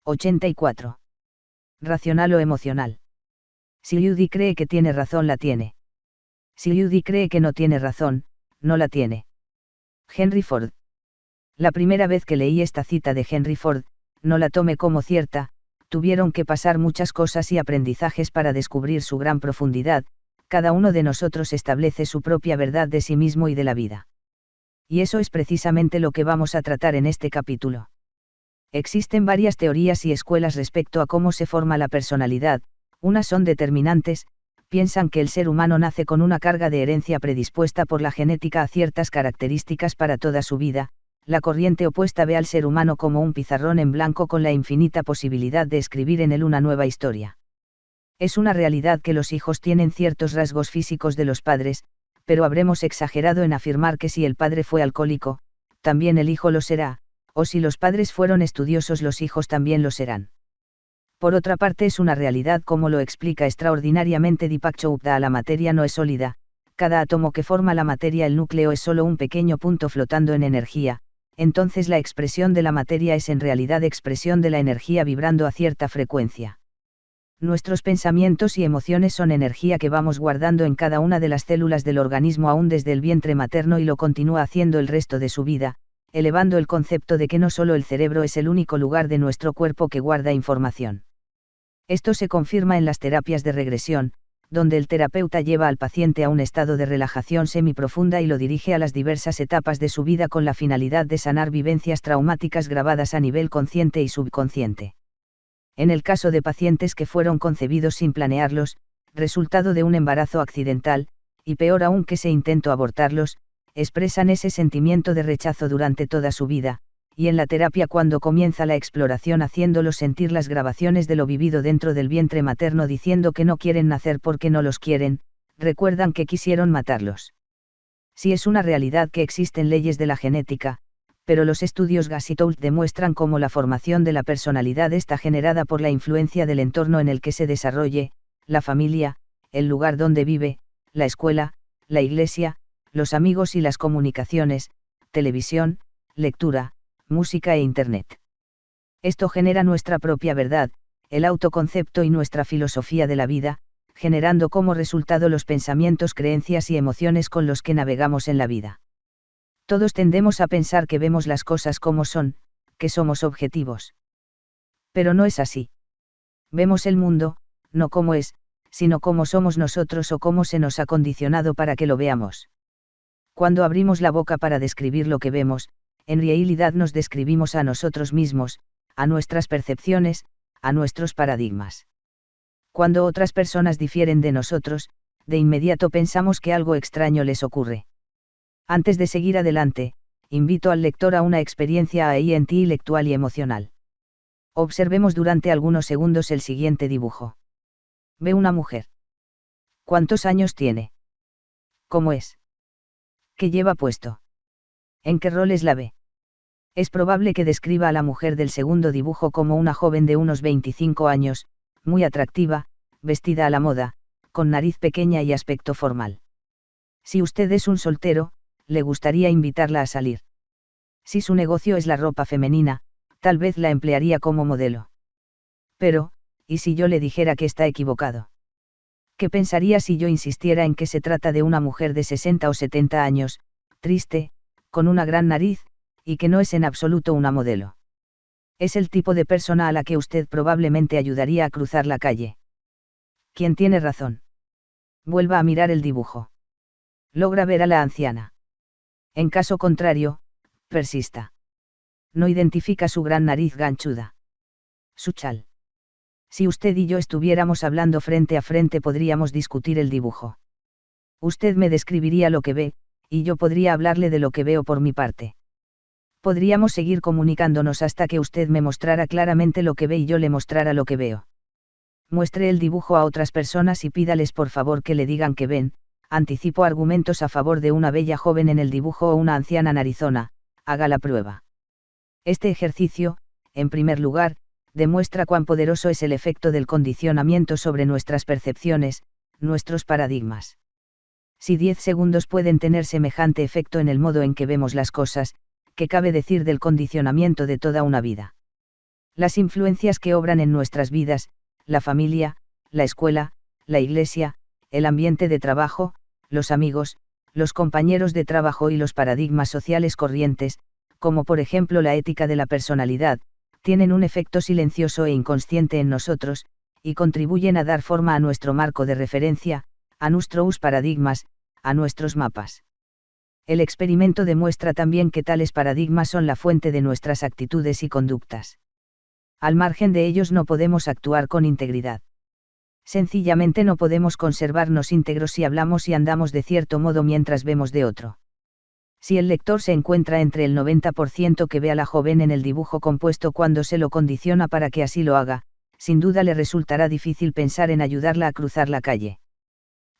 84. Racional o emocional. Si Judy cree que tiene razón, la tiene. Si Judy cree que no tiene razón, no la tiene. Henry Ford. La primera vez que leí esta cita de Henry Ford, no la tomé como cierta, tuvieron que pasar muchas cosas y aprendizajes para descubrir su gran profundidad. Cada uno de nosotros establece su propia verdad de sí mismo y de la vida. Y eso es precisamente lo que vamos a tratar en este capítulo. Existen varias teorías y escuelas respecto a cómo se forma la personalidad. Unas son determinantes, piensan que el ser humano nace con una carga de herencia predispuesta por la genética a ciertas características para toda su vida. La corriente opuesta ve al ser humano como un pizarrón en blanco con la infinita posibilidad de escribir en él una nueva historia. Es una realidad que los hijos tienen ciertos rasgos físicos de los padres, pero habremos exagerado en afirmar que si el padre fue alcohólico, también el hijo lo será, o si los padres fueron estudiosos, los hijos también lo serán. Por otra parte, es una realidad, como lo explica extraordinariamente Deepak Chopra: la materia no es sólida, cada átomo que forma la materia, el núcleo, es solo un pequeño punto flotando en energía. Entonces la expresión de la materia es en realidad expresión de la energía vibrando a cierta frecuencia. Nuestros pensamientos y emociones son energía que vamos guardando en cada una de las células del organismo aún desde el vientre materno, y lo continúa haciendo el resto de su vida, elevando el concepto de que no solo el cerebro es el único lugar de nuestro cuerpo que guarda información. Esto se confirma en las terapias de regresión, donde el terapeuta lleva al paciente a un estado de relajación semiprofunda y lo dirige a las diversas etapas de su vida con la finalidad de sanar vivencias traumáticas grabadas a nivel consciente y subconsciente. En el caso de pacientes que fueron concebidos sin planearlos, resultado de un embarazo accidental, y peor aún que se intentó abortarlos, expresan ese sentimiento de rechazo durante toda su vida, y en la terapia, cuando comienza la exploración, haciéndolos sentir las grabaciones de lo vivido dentro del vientre materno, diciendo que no quieren nacer porque no los quieren, recuerdan que quisieron matarlos. Sí, es una realidad que existen leyes de la genética, pero los estudios Gassitoult demuestran cómo la formación de la personalidad está generada por la influencia del entorno en el que se desarrolle, la familia, el lugar donde vive, la escuela, la iglesia, los amigos y las comunicaciones, televisión, lectura, música e Internet. Esto genera nuestra propia verdad, el autoconcepto y nuestra filosofía de la vida, generando como resultado los pensamientos, creencias y emociones con los que navegamos en la vida. Todos tendemos a pensar que vemos las cosas como son, que somos objetivos. Pero no es así. Vemos el mundo, no como es, sino como somos nosotros o cómo se nos ha condicionado para que lo veamos. Cuando abrimos la boca para describir lo que vemos, en realidad nos describimos a nosotros mismos, a nuestras percepciones, a nuestros paradigmas. Cuando otras personas difieren de nosotros, de inmediato pensamos que algo extraño les ocurre. Antes de seguir adelante, invito al lector a una experiencia intelectual y emocional. Observemos durante algunos segundos el siguiente dibujo. Ve una mujer. ¿Cuántos años tiene? ¿Cómo es? ¿Qué lleva puesto? ¿En qué roles la ve? Es probable que describa a la mujer del segundo dibujo como una joven de unos 25 años, muy atractiva, vestida a la moda, con nariz pequeña y aspecto formal. Si usted es un soltero, le gustaría invitarla a salir. Si su negocio es la ropa femenina, tal vez la emplearía como modelo. Pero, ¿y si yo le dijera que está equivocado? ¿Qué pensaría si yo insistiera en que se trata de una mujer de 60 o 70 años, triste, con una gran nariz, y que no es en absoluto una modelo? Es el tipo de persona a la que usted probablemente ayudaría a cruzar la calle. ¿Quién tiene razón? Vuelva a mirar el dibujo. Logra ver a la anciana. En caso contrario, persista. No identifica su gran nariz ganchuda. Su chal. Si usted y yo estuviéramos hablando frente a frente, podríamos discutir el dibujo. Usted me describiría lo que ve, y yo podría hablarle de lo que veo por mi parte. Podríamos seguir comunicándonos hasta que usted me mostrara claramente lo que ve y yo le mostrara lo que veo. Muestre el dibujo a otras personas y pídales por favor que le digan que ven. Anticipo argumentos a favor de una bella joven en el dibujo o una anciana narizona. Haga la prueba. Este ejercicio, en primer lugar, demuestra cuán poderoso es el efecto del condicionamiento sobre nuestras percepciones, nuestros paradigmas. Si 10 segundos pueden tener semejante efecto en el modo en que vemos las cosas, ¿qué cabe decir del condicionamiento de toda una vida? Las influencias que obran en nuestras vidas, la familia, la escuela, la iglesia, el ambiente de trabajo, los amigos, los compañeros de trabajo y los paradigmas sociales corrientes, como por ejemplo la ética de la personalidad, tienen un efecto silencioso e inconsciente en nosotros, y contribuyen a dar forma a nuestro marco de referencia, a nuestros paradigmas, a nuestros mapas. El experimento demuestra también que tales paradigmas son la fuente de nuestras actitudes y conductas. Al margen de ellos no podemos actuar con integridad. Sencillamente no podemos conservarnos íntegros si hablamos y andamos de cierto modo mientras vemos de otro. Si el lector se encuentra entre el 90% que ve a la joven en el dibujo compuesto cuando se lo condiciona para que así lo haga, sin duda le resultará difícil pensar en ayudarla a cruzar la calle.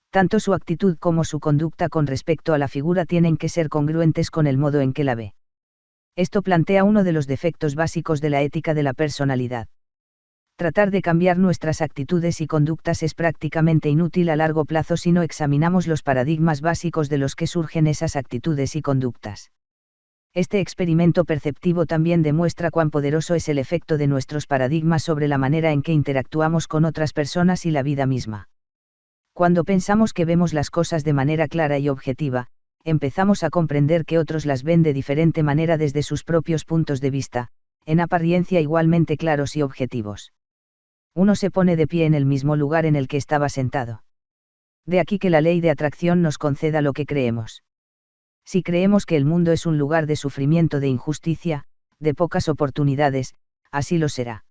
Tanto su actitud como su conducta con respecto a la figura tienen que ser congruentes con el modo en que la ve. Esto plantea uno de los defectos básicos de la ética de la personalidad. Tratar de cambiar nuestras actitudes y conductas es prácticamente inútil a largo plazo si no examinamos los paradigmas básicos de los que surgen esas actitudes y conductas. Este experimento perceptivo también demuestra cuán poderoso es el efecto de nuestros paradigmas sobre la manera en que interactuamos con otras personas y la vida misma. Cuando pensamos que vemos las cosas de manera clara y objetiva, empezamos a comprender que otros las ven de diferente manera desde sus propios puntos de vista, en apariencia igualmente claros y objetivos. Uno se pone de pie en el mismo lugar en el que estaba sentado. De aquí que la ley de atracción nos conceda lo que creemos. Si creemos que el mundo es un lugar de sufrimiento, de injusticia, de pocas oportunidades, así lo será.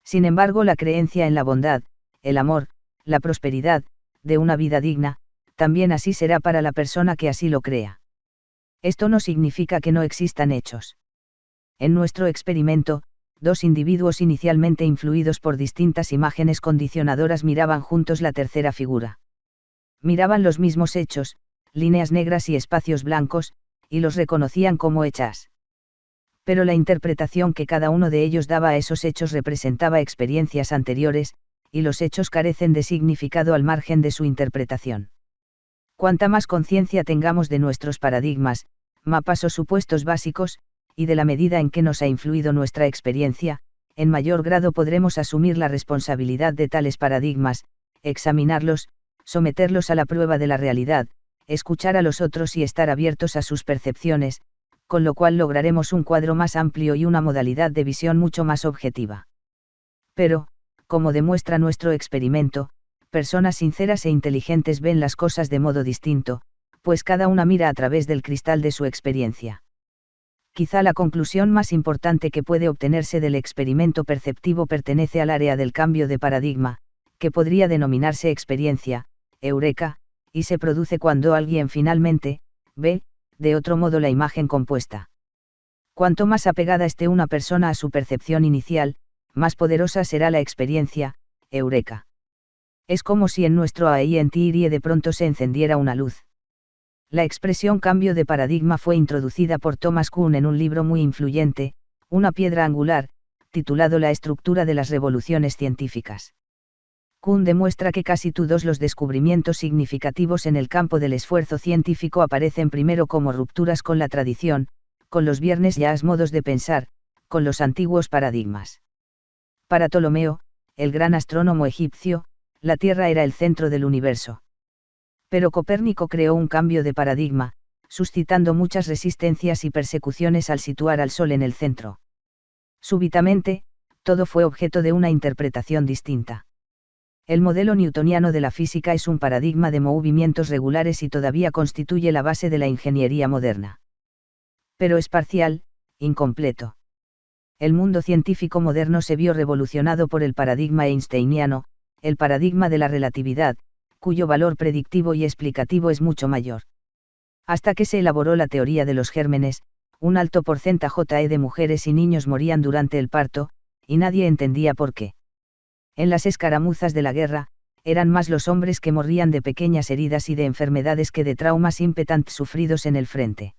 Sin embargo, la creencia en la bondad, el amor, la prosperidad, de una vida digna, también así será para la persona que así lo crea. Esto no significa que no existan hechos. En nuestro experimento, dos individuos inicialmente influidos por distintas imágenes condicionadoras miraban juntos la tercera figura. Miraban los mismos hechos, líneas negras y espacios blancos, y los reconocían como hechas. Pero la interpretación que cada uno de ellos daba a esos hechos representaba experiencias anteriores, y los hechos carecen de significado al margen de su interpretación. Cuanta más conciencia tengamos de nuestros paradigmas, mapas o supuestos básicos, y de la medida en que nos ha influido nuestra experiencia, en mayor grado podremos asumir la responsabilidad de tales paradigmas, examinarlos, someterlos a la prueba de la realidad, escuchar a los otros y estar abiertos a sus percepciones, con lo cual lograremos un cuadro más amplio y una modalidad de visión mucho más objetiva. Pero, como demuestra nuestro experimento, personas sinceras e inteligentes ven las cosas de modo distinto, pues cada una mira a través del cristal de su experiencia. Quizá la conclusión más importante que puede obtenerse del experimento perceptivo pertenece al área del cambio de paradigma, que podría denominarse experiencia, eureka, y se produce cuando alguien finalmente ve, de otro modo, la imagen compuesta. Cuanto más apegada esté una persona a su percepción inicial, más poderosa será la experiencia, eureka. Es como si en nuestro AINTIRIE de pronto se encendiera una luz. La expresión cambio de paradigma fue introducida por Thomas Kuhn en un libro muy influyente, Una piedra angular, titulado La estructura de las revoluciones científicas. Kuhn demuestra que casi todos los descubrimientos significativos en el campo del esfuerzo científico aparecen primero como rupturas con la tradición, con los viernes ya modos de pensar, con los antiguos paradigmas. Para Ptolomeo, el gran astrónomo egipcio, la Tierra era el centro del universo. Pero Copérnico creó un cambio de paradigma, suscitando muchas resistencias y persecuciones al situar al Sol en el centro. Súbitamente, todo fue objeto de una interpretación distinta. El modelo newtoniano de la física es un paradigma de movimientos regulares y todavía constituye la base de la ingeniería moderna. Pero es parcial, incompleto. El mundo científico moderno se vio revolucionado por el paradigma einsteiniano, el paradigma de la relatividad, cuyo valor predictivo y explicativo es mucho mayor. Hasta que se elaboró la teoría de los gérmenes, un alto porcentaje de mujeres y niños morían durante el parto, y nadie entendía por qué. En las escaramuzas de la guerra, eran más los hombres que morían de pequeñas heridas y de enfermedades que de traumas impetantes sufridos en el frente.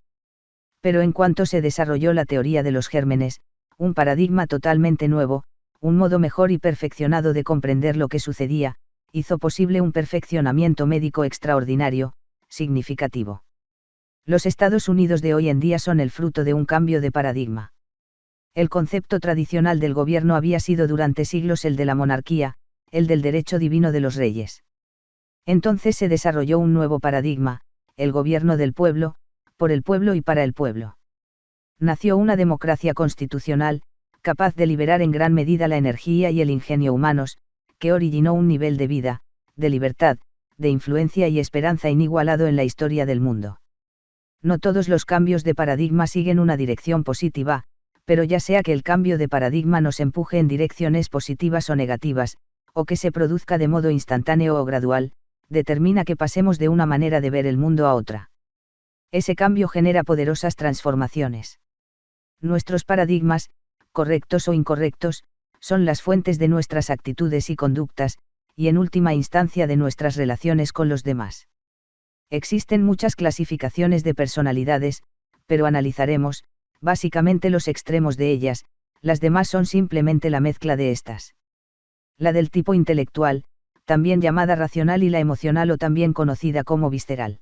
Pero en cuanto se desarrolló la teoría de los gérmenes, un paradigma totalmente nuevo, un modo mejor y perfeccionado de comprender lo que sucedía, hizo posible un perfeccionamiento médico extraordinario, significativo. Los Estados Unidos de hoy en día son el fruto de un cambio de paradigma. El concepto tradicional del gobierno había sido durante siglos el de la monarquía, el del derecho divino de los reyes. Entonces se desarrolló un nuevo paradigma, el gobierno del pueblo, por el pueblo y para el pueblo. Nació una democracia constitucional, capaz de liberar en gran medida la energía y el ingenio humanos, que originó un nivel de vida, de libertad, de influencia y esperanza inigualado en la historia del mundo. No todos los cambios de paradigma siguen una dirección positiva, pero ya sea que el cambio de paradigma nos empuje en direcciones positivas o negativas, o que se produzca de modo instantáneo o gradual, determina que pasemos de una manera de ver el mundo a otra. Ese cambio genera poderosas transformaciones. Nuestros paradigmas, correctos o incorrectos, son las fuentes de nuestras actitudes y conductas, y en última instancia de nuestras relaciones con los demás. Existen muchas clasificaciones de personalidades, pero analizaremos, básicamente los extremos de ellas, las demás son simplemente la mezcla de estas. La del tipo intelectual, también llamada racional, y la emocional o también conocida como visceral.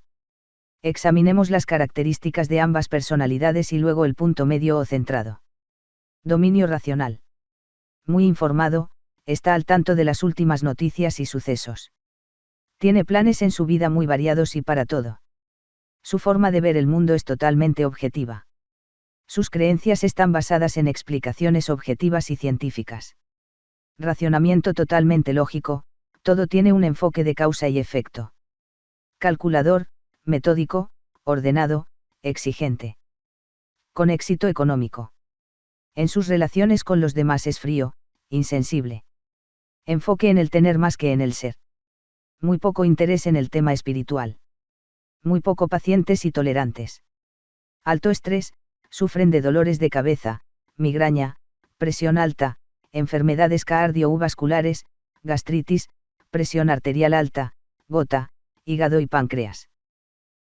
Examinemos las características de ambas personalidades y luego el punto medio o centrado. Dominio racional. Muy informado, está al tanto de las últimas noticias y sucesos. Tiene planes en su vida muy variados y para todo. Su forma de ver el mundo es totalmente objetiva. Sus creencias están basadas en explicaciones objetivas y científicas. Racionamiento totalmente lógico, todo tiene un enfoque de causa y efecto. Calculador, metódico, ordenado, exigente. Con éxito económico. En sus relaciones con los demás es frío, insensible. Enfoque en el tener más que en el ser. Muy poco interés en el tema espiritual. Muy poco pacientes y tolerantes. Alto estrés, sufren de dolores de cabeza, migraña, presión alta, enfermedades cardiovasculares, gastritis, presión arterial alta, gota, hígado y páncreas.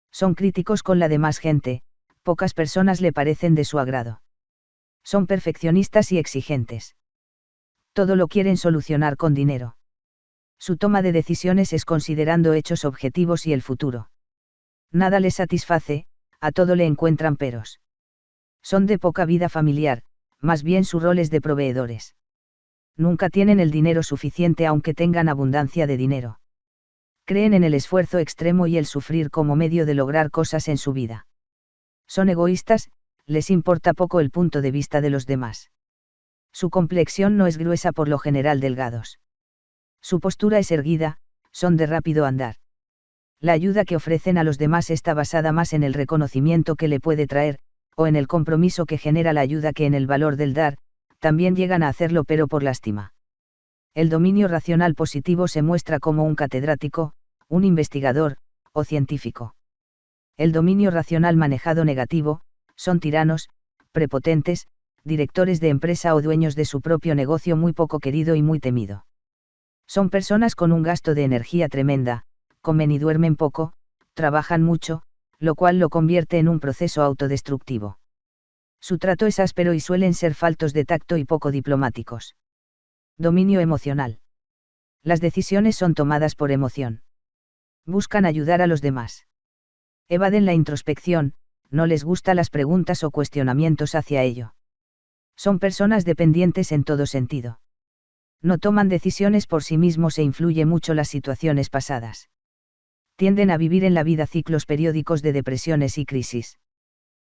Son críticos con la demás gente, pocas personas le parecen de su agrado. Son perfeccionistas y exigentes. Todo lo quieren solucionar con dinero. Su toma de decisiones es considerando hechos objetivos y el futuro. Nada les satisface, a todo le encuentran peros. Son de poca vida familiar, más bien su rol es de proveedores. Nunca tienen el dinero suficiente aunque tengan abundancia de dinero. Creen en el esfuerzo extremo y el sufrir como medio de lograr cosas en su vida. Son egoístas, les importa poco el punto de vista de los demás. Su complexión no es gruesa, por lo general delgados. Su postura es erguida, son de rápido andar. La ayuda que ofrecen a los demás está basada más en el reconocimiento que le puede traer, o en el compromiso que genera la ayuda, que en el valor del dar. También llegan a hacerlo pero por lástima. El dominio racional positivo se muestra como un catedrático, un investigador, o científico. El dominio racional manejado negativo, son tiranos, prepotentes, directores de empresa o dueños de su propio negocio, muy poco querido y muy temido. Son personas con un gasto de energía tremenda, comen y duermen poco, trabajan mucho, lo cual lo convierte en un proceso autodestructivo. Su trato es áspero y suelen ser faltos de tacto y poco diplomáticos. Dominio emocional. Las decisiones son tomadas por emoción. Buscan ayudar a los demás. Evaden la introspección, no les gustan las preguntas o cuestionamientos hacia ello. Son personas dependientes en todo sentido. No toman decisiones por sí mismos e influye mucho las situaciones pasadas. Tienden a vivir en la vida ciclos periódicos de depresiones y crisis.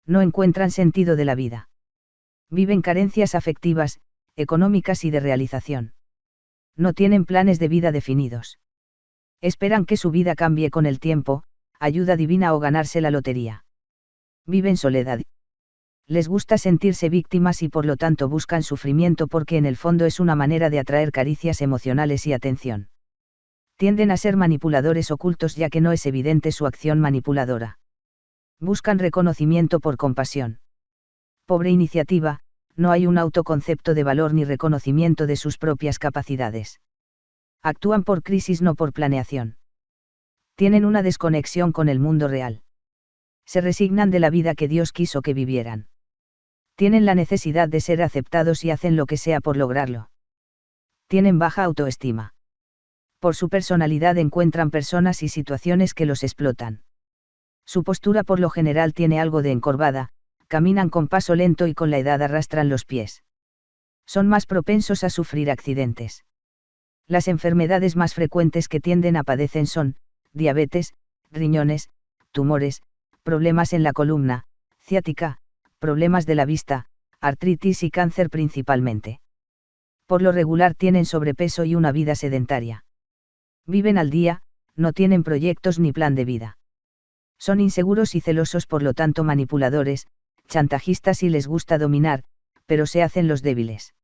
No encuentran sentido de la vida. Viven carencias afectivas, económicas y de realización. No tienen planes de vida definidos. Esperan que su vida cambie con el tiempo, ayuda divina o ganarse la lotería. Viven soledad. Les gusta sentirse víctimas y por lo tanto buscan sufrimiento, porque en el fondo es una manera de atraer caricias emocionales y atención. Tienden a ser manipuladores ocultos, ya que no es evidente su acción manipuladora. Buscan reconocimiento por compasión. Pobre iniciativa, no hay un autoconcepto de valor ni reconocimiento de sus propias capacidades. Actúan por crisis, no por planeación. Tienen una desconexión con el mundo real. Se resignan de la vida que Dios quiso que vivieran. Tienen la necesidad de ser aceptados y hacen lo que sea por lograrlo. Tienen baja autoestima. Por su personalidad encuentran personas y situaciones que los explotan. Su postura por lo general tiene algo de encorvada, caminan con paso lento y con la edad arrastran los pies. Son más propensos a sufrir accidentes. Las enfermedades más frecuentes que tienden a padecer son diabetes, riñones, tumores, problemas en la columna, ciática, problemas de la vista, artritis y cáncer principalmente. Por lo regular tienen sobrepeso y una vida sedentaria. Viven al día, no tienen proyectos ni plan de vida. Son inseguros y celosos, por lo tanto manipuladores, chantajistas y les gusta dominar, pero se hacen los débiles.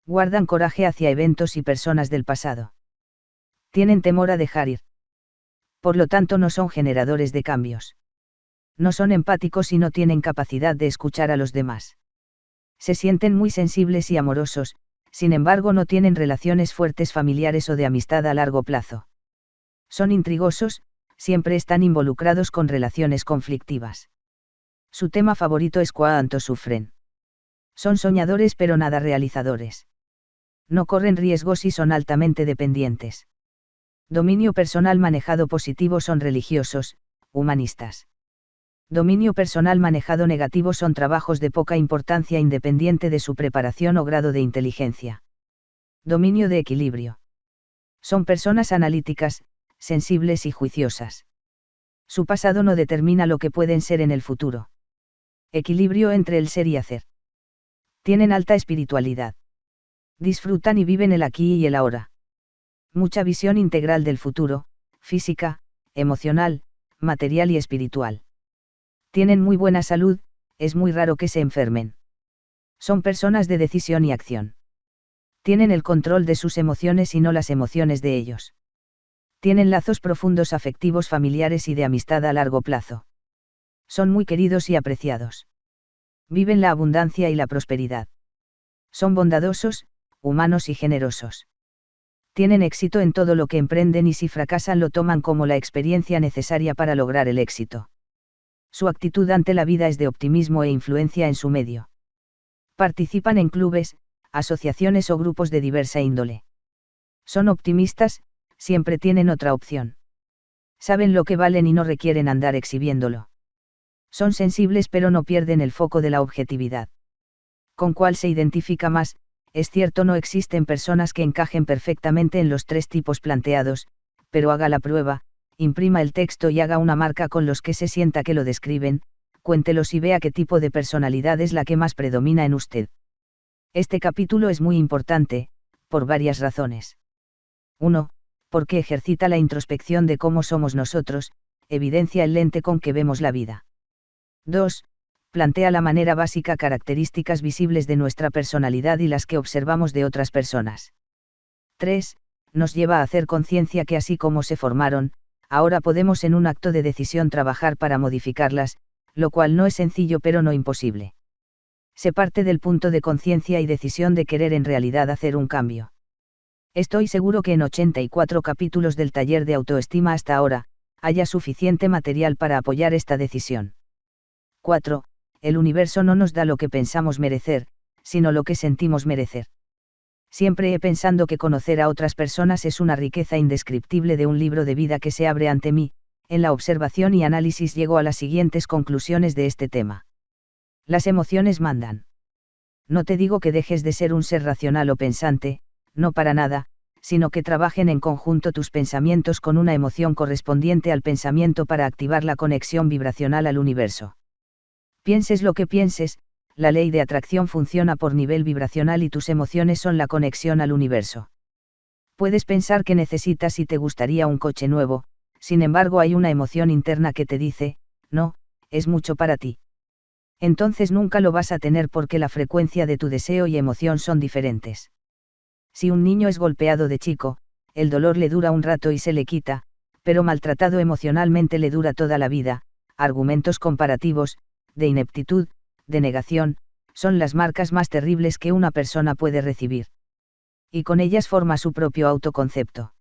Guardan coraje hacia eventos y personas del pasado. Tienen temor a dejar ir. Por lo tanto no son generadores de cambios. No son empáticos y no tienen capacidad de escuchar a los demás. Se sienten muy sensibles y amorosos, sin embargo no tienen relaciones fuertes familiares o de amistad a largo plazo. Son intrigosos, siempre están involucrados con relaciones conflictivas. Su tema favorito es cuánto sufren. Son soñadores pero nada realizadores. No corren riesgos y son altamente dependientes. Dominio personal manejado positivo son religiosos, humanistas. Dominio personal manejado negativo son trabajos de poca importancia independiente de su preparación o grado de inteligencia. Dominio de equilibrio. Son personas analíticas, sensibles y juiciosas. Su pasado no determina lo que pueden ser en el futuro. Equilibrio entre el ser y hacer. Tienen alta espiritualidad. Disfrutan y viven el aquí y el ahora. Mucha visión integral del futuro, física, emocional, material y espiritual. Tienen muy buena salud, es muy raro que se enfermen. Son personas de decisión y acción. Tienen el control de sus emociones y no las emociones de ellos. Tienen lazos profundos afectivos familiares y de amistad a largo plazo. Son muy queridos y apreciados. Viven la abundancia y la prosperidad. Son bondadosos, humanos y generosos. Tienen éxito en todo lo que emprenden y si fracasan lo toman como la experiencia necesaria para lograr el éxito. Su actitud ante la vida es de optimismo e influencia en su medio. Participan en clubes, asociaciones o grupos de diversa índole. Son optimistas, siempre tienen otra opción. Saben lo que valen y no requieren andar exhibiéndolo. Son sensibles pero no pierden el foco de la objetividad. ¿Con cuál se identifica más? Es cierto, no existen personas que encajen perfectamente en los tres tipos planteados, pero haga la prueba, imprima el texto y haga una marca con los que se sienta que lo describen, cuéntelos y vea qué tipo de personalidad es la que más predomina en usted. Este capítulo es muy importante, por varias razones. 1. Porque ejercita la introspección de cómo somos nosotros, evidencia el lente con que vemos la vida. 2. Plantea la manera básica características visibles de nuestra personalidad y las que observamos de otras personas. 3. Nos lleva a hacer conciencia que así como se formaron, ahora podemos en un acto de decisión trabajar para modificarlas, lo cual no es sencillo pero no imposible. Se parte del punto de conciencia y decisión de querer en realidad hacer un cambio. Estoy seguro que en 84 capítulos del taller de autoestima hasta ahora, haya suficiente material para apoyar esta decisión. 4. El universo no nos da lo que pensamos merecer, sino lo que sentimos merecer. Siempre he pensado que conocer a otras personas es una riqueza indescriptible de un libro de vida que se abre ante mí. En la observación y análisis llego a las siguientes conclusiones de este tema. Las emociones mandan. No te digo que dejes de ser un ser racional o pensante, no para nada, sino que trabajen en conjunto tus pensamientos con una emoción correspondiente al pensamiento para activar la conexión vibracional al universo. Pienses lo que pienses, la ley de atracción funciona por nivel vibracional y tus emociones son la conexión al universo. Puedes pensar que necesitas y te gustaría un coche nuevo, sin embargo hay una emoción interna que te dice, no, es mucho para ti. Entonces nunca lo vas a tener porque la frecuencia de tu deseo y emoción son diferentes. Si un niño es golpeado de chico, el dolor le dura un rato y se le quita, pero maltratado emocionalmente le dura toda la vida. Argumentos comparativos, de ineptitud, de negación, son las marcas más terribles que una persona puede recibir. Y con ellas forma su propio autoconcepto.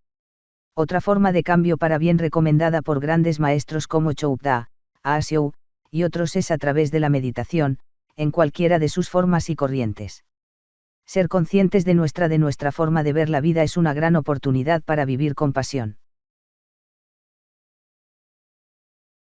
Otra forma de cambio para bien recomendada por grandes maestros como Choupda, Asio, y otros es a través de la meditación, en cualquiera de sus formas y corrientes. Ser conscientes de nuestra forma de ver la vida es una gran oportunidad para vivir con pasión.